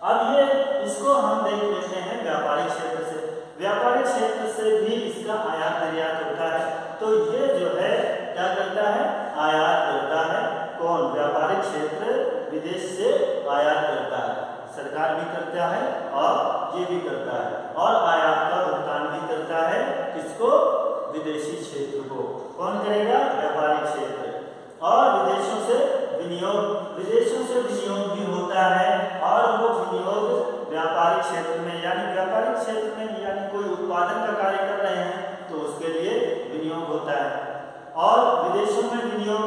अब ये इसको हम देख लेते हैं व्यापारिक क्षेत्र से। व्यापारिक क्षेत्र से भी इसका आयात निर्यात होता है। तो ये जो है क्या करता है, आयात करता है। कौन, व्यापारिक क्षेत्र विदेश से आयात करता है, सरकार भी करता है और ये भी करता है, और आयात का भुगतान भी करता है। किसको, कौन करेगा? व्यापारिक क्षेत्र। और विदेशों से विनियोग भी होता है, और वो विनियोग व्यापारिक क्षेत्र में, यानी व्यापारिक क्षेत्र में यानी कोई उत्पादन का कार्य कर रहे हैं तो उसके लिए विनियोग होता है। और विदेशों में विनियोग,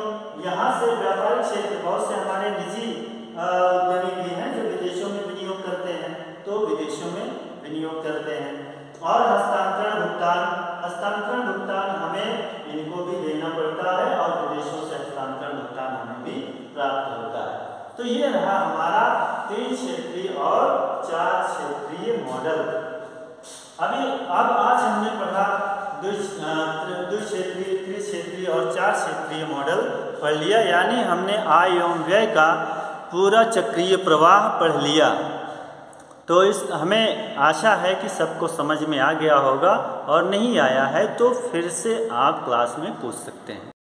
यहाँ से व्यापारिक क्षेत्र, बहुत से हमारे निजी उद्यमी भी हैं जो विदेशों में विनियोग करते हैं, तो विदेशों में विनियोग करते हैं। और हस्तांतरण भुगतान हमें इनको भी देना पड़ता है, और विदेशों से हस्तांतरण भुगतान हमें भी प्राप्त होता है। तो ये रहा हमारा 3 क्षेत्रीय और 4 क्षेत्रीय मॉडल। अब आज हमने पढ़ा 2 क्षेत्रीय, त्रिक्षेत्रीय और 4 क्षेत्रीय मॉडल पढ़ लिया, यानी हमने आय एवं व्यय का पूरा चक्रीय प्रवाह पढ़ लिया। तो हमें आशा है कि सबको समझ में आ गया होगा, और नहीं आया है तो फिर से आप क्लास में पूछ सकते हैं।